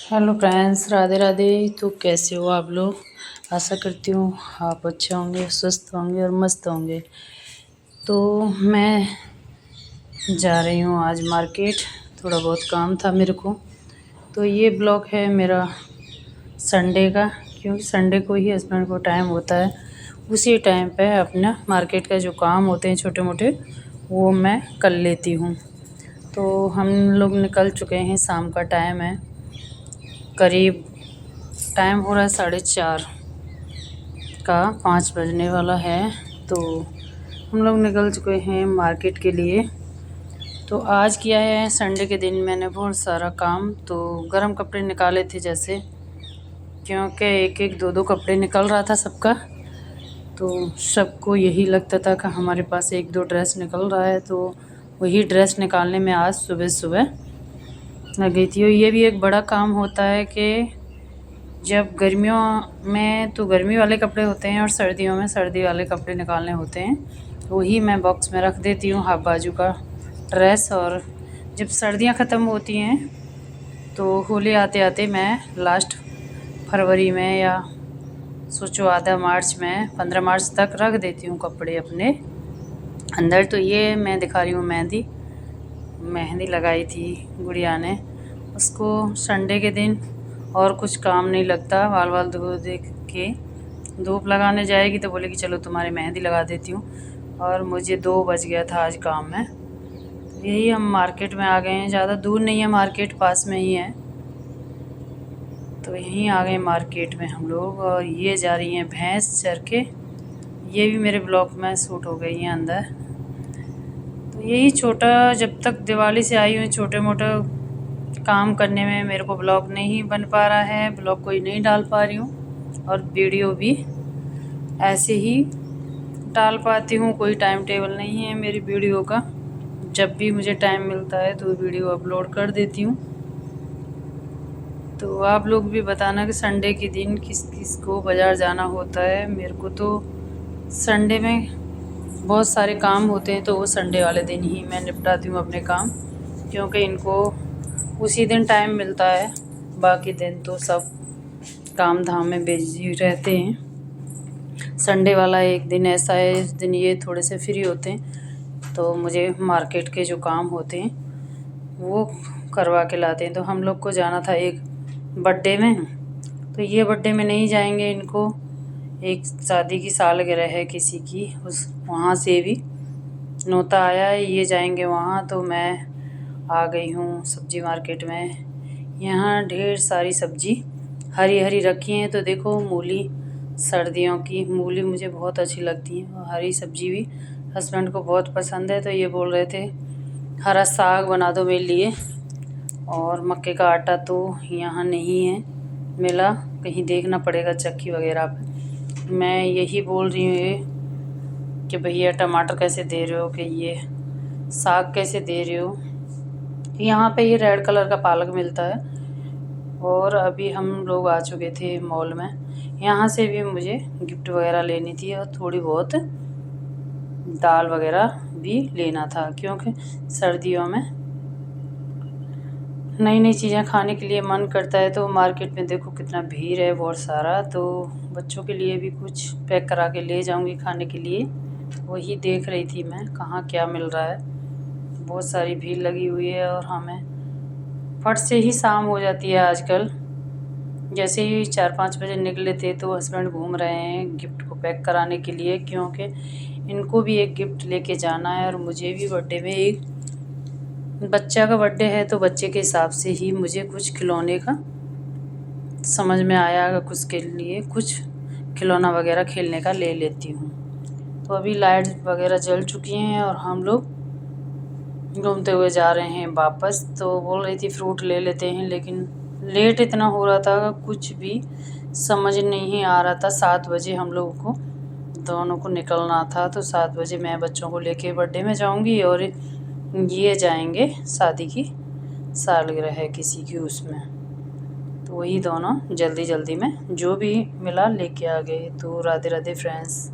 Hello friends, Radhe Radhe. तो कैसे हो आप लोग? आशा करती हूँ आप अच्छे होंगे, स्वस्थ होंगे और मस्त होंगे। तो मैं जा रही हूँ आज मार्केट, थोड़ा बहुत काम था मेरे को। तो ये ब्लॉग है मेरा संडे का, क्योंकि संडे को ही हस्बैंड को टाइम होता है। उसी टाइम पे अपना मार्केट का जो काम होते हैं छोटे मोटे, वो मैं कर लेती हूँ। तो हम लोग निकल चुके हैं, शाम का टाइम है, करीब टाइम हो रहा है 4:30 का, 5 बजने वाला है। तो हम लोग निकल चुके हैं मार्केट के लिए। तो आज किया है संडे के दिन मैंने बहुत सारा काम। तो गर्म कपड़े निकाले थे, जैसे क्योंकि एक एक दो दो कपड़े निकल रहा था सबका। तो सबको यही लगता था कि हमारे पास एक दो ड्रेस निकल रहा है, तो वही ड्रेस निकालने में आज सुबह सुबह लगी थी। और ये भी एक बड़ा काम होता है कि जब गर्मियों में तो गर्मी वाले कपड़े होते हैं और सर्दियों में सर्दी वाले कपड़े निकालने होते हैं। तो वही मैं बॉक्स में रख देती हूँ, हाफ बाजू का ड्रेस। और जब सर्दियाँ ख़त्म होती हैं तो होली आते आते मैं लास्ट फरवरी में, या सोचो आधा मार्च में, 15 मार्च तक रख देती हूँ कपड़े अपने अंदर। तो ये मैं दिखा रही हूँ मेहंदी लगाई थी गुड़िया ने, उसको संडे के दिन और कुछ काम नहीं लगता। बाल बाल धो दे के धूप लगाने जाएगी तो बोलेगी चलो तुम्हारी मेहंदी लगा देती हूँ। और मुझे 2 बज गया था आज काम में। यही हम मार्केट में आ गए हैं, ज़्यादा दूर नहीं है, मार्केट पास में ही है। तो यहीं आ गए मार्केट में हम लोग। और ये जा रही हैं भैंस चर के, ये भी मेरे ब्लॉग में शूट हो गई हैं अंदर। तो यही छोटा, जब तक दिवाली से आई हूँ छोटे मोटे काम करने में मेरे को ब्लॉग नहीं बन पा रहा है, ब्लॉग कोई नहीं डाल पा रही हूँ। और वीडियो भी ऐसे ही डाल पाती हूँ, कोई टाइम टेबल नहीं है मेरी वीडियो का। जब भी मुझे टाइम मिलता है तो वीडियो अपलोड कर देती हूँ। तो आप लोग भी बताना कि संडे के दिन किस किस को बाज़ार जाना होता है। मेरे को तो संडे में बहुत सारे काम होते हैं, तो वो संडे वाले दिन ही मैं निपटाती हूँ अपने काम, क्योंकि इनको उसी दिन टाइम मिलता है। बाकी दिन तो सब काम धाम में बिजी रहते हैं। संडे वाला एक दिन ऐसा है, इस दिन ये थोड़े से फ्री होते हैं, तो मुझे मार्केट के जो काम होते हैं वो करवा के लाते हैं। तो हम लोग को जाना था एक बर्थडे में, तो ये बर्थडे में नहीं जाएंगे, इनको एक शादी की सालगिरह है किसी की, उस वहाँ से भी नोता आया है, ये जाएंगे वहाँ। तो मैं आ गई हूँ सब्जी मार्केट में। यहाँ ढेर सारी सब्जी हरी हरी रखी हैं। तो देखो मूली, सर्दियों की मूली मुझे बहुत अच्छी लगती है, और हरी सब्जी भी हस्बैंड को बहुत पसंद है। तो ये बोल रहे थे हरा साग बना दो मेरे लिए। और मक्के का आटा तो यहाँ नहीं है मिला, कहीं देखना पड़ेगा चक्की वगैरह पे। मैं यही बोल रही हूँ कि भैया टमाटर कैसे दे रहे हो, कि ये साग कैसे दे रहे हो। यहाँ पे ये रेड कलर का पालक मिलता है। और अभी हम लोग आ चुके थे मॉल में, यहाँ से भी मुझे गिफ्ट वगैरह लेनी थी, और थोड़ी बहुत दाल वगैरह भी लेना था, क्योंकि सर्दियों में नई नई चीज़ें खाने के लिए मन करता है। तो मार्केट में देखो कितना भीड़ है, बहुत सारा। तो बच्चों के लिए भी कुछ पैक करा के ले जाऊंगी खाने के लिए। वही देख रही थी मैं कहाँ क्या मिल रहा है, बहुत सारी भीड़ लगी हुई है। और हमें फट से ही शाम हो जाती है आजकल। जैसे ही 4-5 बजे निकले थे तो हस्बैंड घूम रहे हैं गिफ्ट को पैक कराने के लिए, क्योंकि इनको भी एक गिफ्ट लेके जाना है। और मुझे भी बर्थडे में, एक बच्चा का बर्थडे है, तो बच्चे के हिसाब से ही मुझे कुछ खिलौने का समझ में आया, अगर कुछ के लिए कुछ खिलौना वगैरह खेलने का ले लेती हूँ। तो अभी लाइट वगैरह जल चुकी हैं और हम लोग घूमते हुए जा रहे हैं वापस। तो बोल रही थी फ्रूट ले लेते हैं, लेकिन लेट इतना हो रहा था कुछ भी समझ नहीं आ रहा था। 7 बजे हम लोगों को दोनों को निकलना था। तो 7 बजे मैं बच्चों को लेके बर्थडे में जाऊंगी, और ये जाएंगे शादी की सालगिरह है किसी की, उसमें। तो वही दोनों जल्दी जल्दी में जो भी मिला लेके आ गए। तो राधे राधे फ्रेंड्स।